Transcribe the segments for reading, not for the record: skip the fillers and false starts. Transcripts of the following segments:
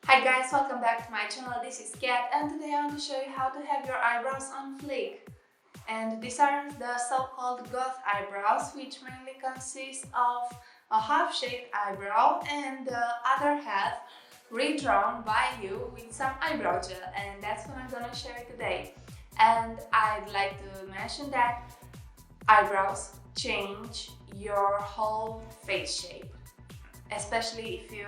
Hi guys, welcome back to my channel. This is Kat and today I want to show you how to have your eyebrows on fleek. And these are the so-called Goth eyebrows, which mainly consist of a half-shaped eyebrow and the other half redrawn by you with some eyebrow gel, and that's what I'm gonna show you today. And I'd like to mention that eyebrows change your whole face shape. Especially if you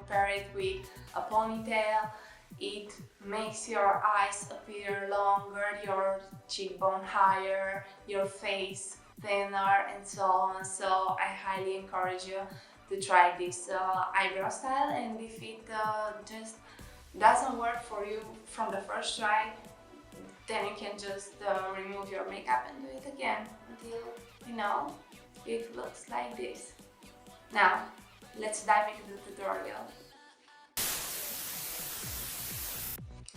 pair it with a ponytail, it makes your eyes appear longer, your cheekbone higher, your face thinner, and so on. So I highly encourage you to try this eyebrow style, and if it just doesn't work for you from the first try, then you can just remove your makeup and do it again until it looks like this. Now let's dive into the tutorial.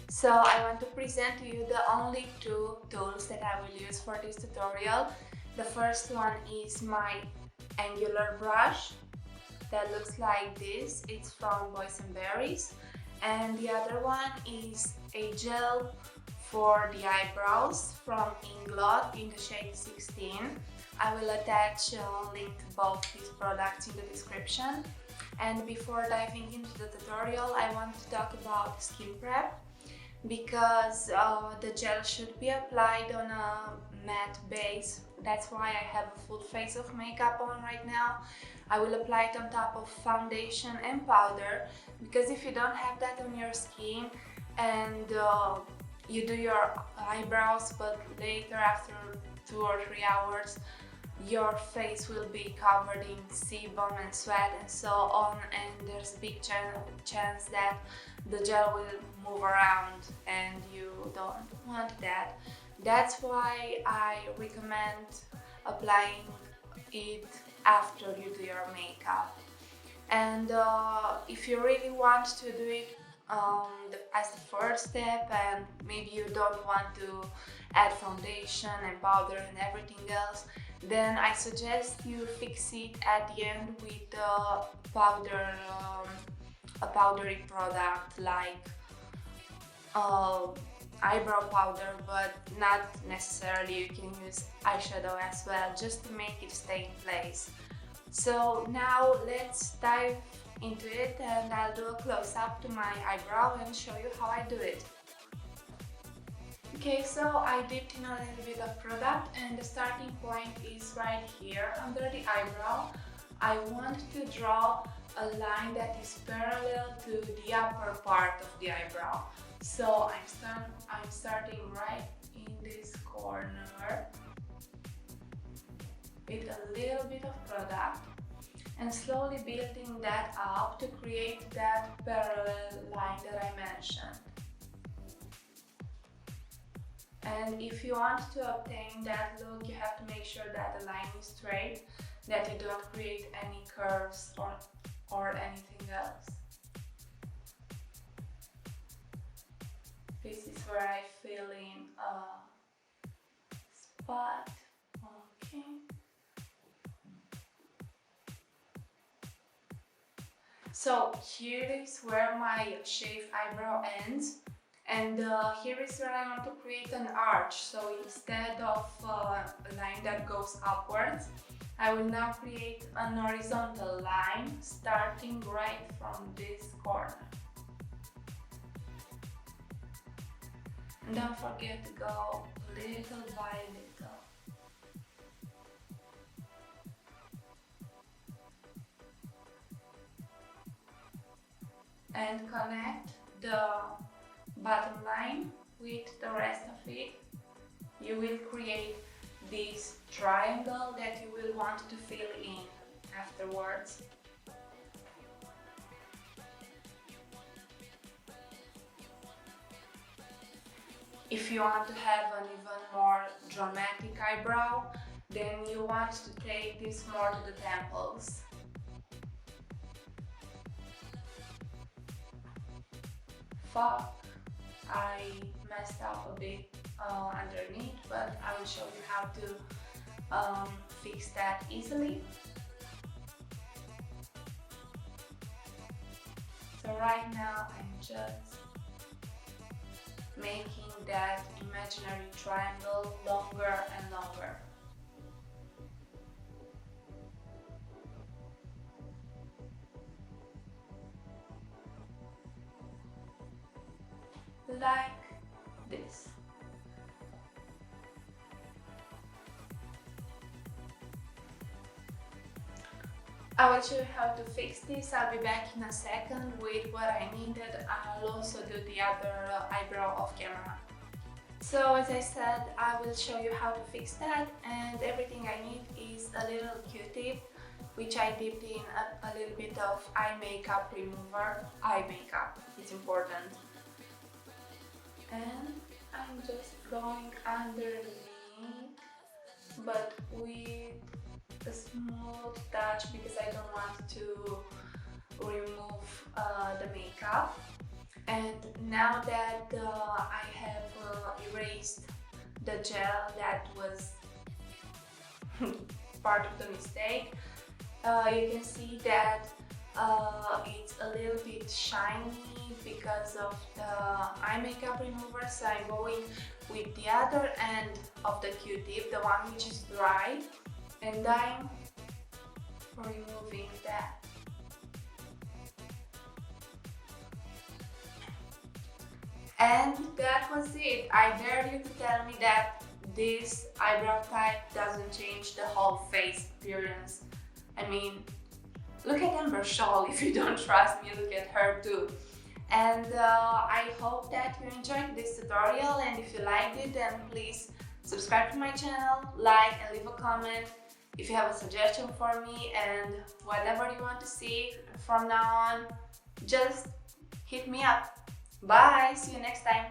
So I want to present to you the only two tools that I will use for this tutorial. The first one is my angular brush that looks like this. It's from Boys and Berries. And the other one is a gel for the eyebrows from Goth in the shade 16. I will attach a link to both these products in the description. And before diving into the tutorial, I want to talk about skin prep, because the gel should be applied on a matte base. That's why I have a full face of makeup on right now. I will apply it on top of foundation and powder, because if you don't have that on your skin and you do your eyebrows, but later after 2 or 3 hours your face will be covered in sebum and sweat and so on, and there's a big chance that the gel will move around and you don't want that. That's why I recommend applying it after you do your makeup. And if you really want to do it as the first step, and maybe you don't want to add foundation and powder and everything else, then I suggest you fix it at the end with powder, a powdery product like eyebrow powder, but not necessarily. You can use eyeshadow as well, just to make it stay in place. So now let's dive into it, and I'll do a close-up to my eyebrow and show you how I do it. Okay, so I dipped in a little bit of product, and the starting point is right here under the eyebrow. I want to draw a line that is parallel to the upper part of the eyebrow. So I'm starting right in this corner with a little bit of product and slowly building that up to create that parallel line that I mentioned. And if you want to obtain that look, you have to make sure that the line is straight, that you don't create any curves or anything else. This is where I fill in a spot. Okay. So here is where my shaved eyebrow ends. And here is where I want to create an arch. So instead of a line that goes upwards, I will now create an horizontal line starting right from this corner. And don't forget to go little by little. And connect the bottom line with the rest of it. You will create this triangle that you will want to fill in afterwards. If you want to have an even more dramatic eyebrow, then you want to take this more to the temples. Fuck, I messed up a bit underneath, but I will show you how to fix that easily. So right now I'm just making that imaginary triangle longer and longer. Like this. I will show you how to fix this. I'll be back in a second with what I needed. I'll also do the other eyebrow off camera. So as I said, I will show you how to fix that, and everything I need is a little Q-tip, which I dipped in a little bit of eye makeup remover. Eye makeup, it's important. And I'm just going underneath, but with a smooth touch because I don't want to remove the makeup. And now that I have erased the gel that was part of the mistake, you can see that it's a little bit shiny because of the eye makeup remover. So I'm going with the other end of the Q-tip, the one which is dry, and I'm removing that. And that was it. I dare you to tell me that this eyebrow type doesn't change the whole face appearance. I mean, look at Amber Shawl. If you don't trust me, look at her too. And I hope that you enjoyed this tutorial, and if you liked it, then please subscribe to my channel, like and leave a comment if you have a suggestion for me, and whatever you want to see from now on, just hit me up. Bye, see you next time.